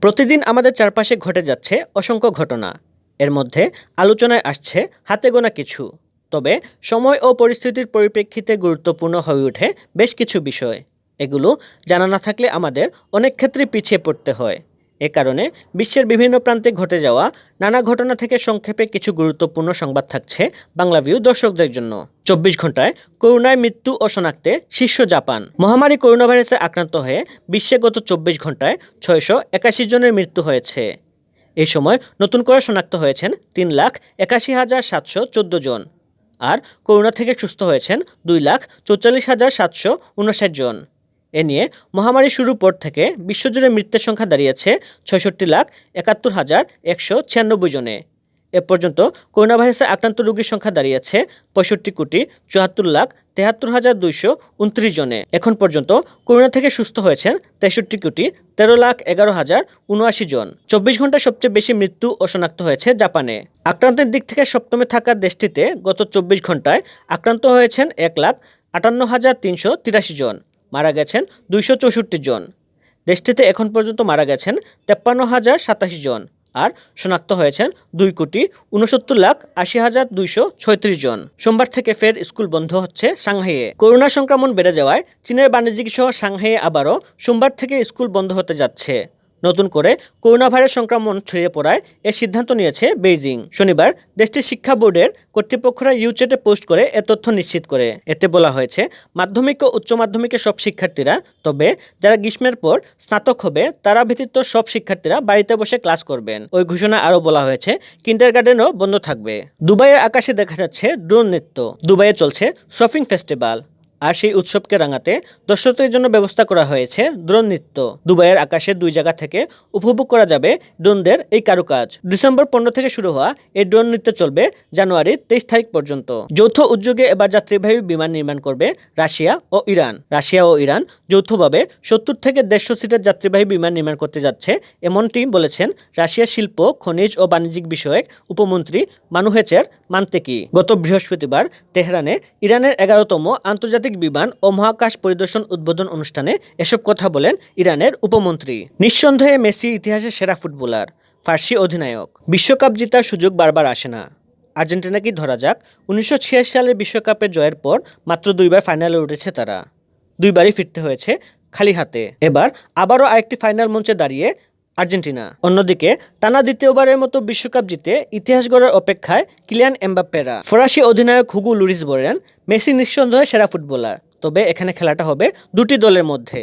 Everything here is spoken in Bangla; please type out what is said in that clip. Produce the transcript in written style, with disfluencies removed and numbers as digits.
প্রতিদিন আমাদের চারপাশে ঘটে যাচ্ছে অসংখ্য ঘটনা। এর মধ্যে আলোচনায় আসছে হাতে গোনা কিছু। তবে সময় ও পরিস্থিতির পরিপ্রেক্ষিতে গুরুত্বপূর্ণ হয়ে ওঠে বেশ কিছু বিষয়। এগুলো জানা না থাকলে আমাদের অনেক ক্ষেত্রে পিছিয়ে পড়তে হয়। এ কারণে বিশ্বের বিভিন্ন প্রান্তে ঘটে যাওয়া নানা ঘটনা থেকে সংক্ষেপে কিছু গুরুত্বপূর্ণ সংবাদ থাকছে বাংলাভিউ দর্শকদের জন্য। 24 ঘন্টায় করোনায় মৃত্যু ও শনাক্তে শীর্ষ জাপান। মহামারী করোনা ভাইরাসে আক্রান্ত হয়ে বিশ্বে গত 24 ঘন্টায় 681 জনের মৃত্যু হয়েছে। এই সময় নতুন করে শনাক্ত হয়েছেন 3,81,714 জন। আর করোনা থেকে সুস্থ হয়েছেন 2,44,759 জন। এ নিয়ে মহামারী শুরুর পর থেকে বিশ্বজুড়ে মৃত্যুর সংখ্যা দাঁড়িয়েছে 66,71,196 জনে। এ পর্যন্ত করোনা ভাইরাসে আক্রান্ত রোগীর সংখ্যা দাঁড়িয়েছে 65,74,73,229 জনে। এখন পর্যন্ত করোনা থেকে সুস্থ হয়েছেন 63,13,11,079 জন। 24 ঘন্টায় সবচেয়ে বেশি মৃত্যু ও শনাক্ত হয়েছে জাপানে। আক্রান্তের দিক থেকে সপ্তমে থাকা দেশটিতে গত 24 ঘন্টায় আক্রান্ত হয়েছেন 1,58,383 জন। মারা গেছেন 264 জন। দেশটিতে এখন পর্যন্ত মারা গেছেন 53,087 জন। আর শনাক্ত হয়েছেন 2,69,80,236 জন। সোমবার থেকে ফের স্কুল বন্ধ হচ্ছে সাংহাইয়ে। করোনা সংক্রমণ বেড়ে যাওয়ায় চীনের বাণিজ্যিক শহর সাংহাইয়ে আবারও সোমবার থেকে স্কুল বন্ধ হতে যাচ্ছে। নতুন করে করোনা ভাইরাস সংক্রমণ ছড়িয়ে পড়ায় এর সিদ্ধান্ত নিয়েছে বেইজিং। শনিবার দেশটির শিক্ষা বোর্ডের কর্তৃপক্ষরা ইউচেটে পোস্ট করে এ তথ্য নিশ্চিত করে। এতে বলা হয়েছে, মাধ্যমিক ও উচ্চ মাধ্যমিকের সব শিক্ষার্থীরা, তবে যারা গ্রীষ্মের পর স্নাতক হবে তারা ব্যতীত সব শিক্ষার্থীরা বাড়িতে বসে ক্লাস করবেন। ওই ঘোষণা আরও বলা হয়েছে, কিন্ডারগার্টেনও বন্ধ থাকবে। দুবাইয়ের আকাশে দেখা যাচ্ছে ড্রোন নৃত্য। দুবাইয়ে চলছে শপিং ফেস্টিভ্যাল। আর সেই উৎসবকে রাঙাতে দর্শকদের জন্য ব্যবস্থা করা হয়েছে ড্রোন নৃত্য। দুবাইয়ের আকাশে 2 জায়গা থেকে উপভোগ করা যাবে ড্রোনদের এই কারুকাজ। ডিসেম্বর 15 থেকে শুরু হওয়া এই ড্রোন নৃত্য চলবে জানুয়ারি 23 তারিখ পর্যন্ত। যৌথ উদ্যোগে এবার যাত্রীবাহী বিমান নির্মাণ করবে রাশিয়া ও ইরান। রাশিয়া ও ইরান যৌথভাবে 70 থেকে 150 সিটের যাত্রীবাহী বিমান নির্মাণ করতে যাচ্ছে, এমনটি বলেছেন রাশিয়ার শিল্প, খনিজ ও বাণিজ্যিক বিষয়ক উপমন্ত্রী মানুহেচের মান্তেকি। গত বৃহস্পতিবার তেহরানে ইরানের 11তম আন্তর্জাতিক বিমান ও মহাকাশ পরিদর্শন উদ্বোধন অনুষ্ঠানে এসব কথা বলেন ইরানের উপমন্ত্রী। নিঃসন্দেহে মেসি ইতিহাসের সেরা ফুটবলার, ফার্সি অধিনায়ক। বিশ্বকাপ জেতার সুযোগ বারবার আসে না। আর্জেন্টিনাকেই ধরা যাক, 1986 সালের বিশ্বকাপের জয়ের পর মাত্র 2বার ফাইনালে উঠেছে তারা। 2বারই ফিরতে হয়েছে খালি হাতে। এবার আবারও আরেকটি ফাইনাল মঞ্চে দাঁড়িয়ে আর্জেন্টিনা। অন্যদিকে টানা দ্বিতীয়বারের মতো বিশ্বকাপ জিতে ইতিহাস গড়ার অপেক্ষায় কিলিয়ান এমবাপ্পেরা। ফরাসি অধিনায়ক হুগো লুরিস বলেন, মেসি নিঃসন্দেহে সেরা ফুটবলার, তবে এখানে খেলাটা হবে দুটি দলের মধ্যে।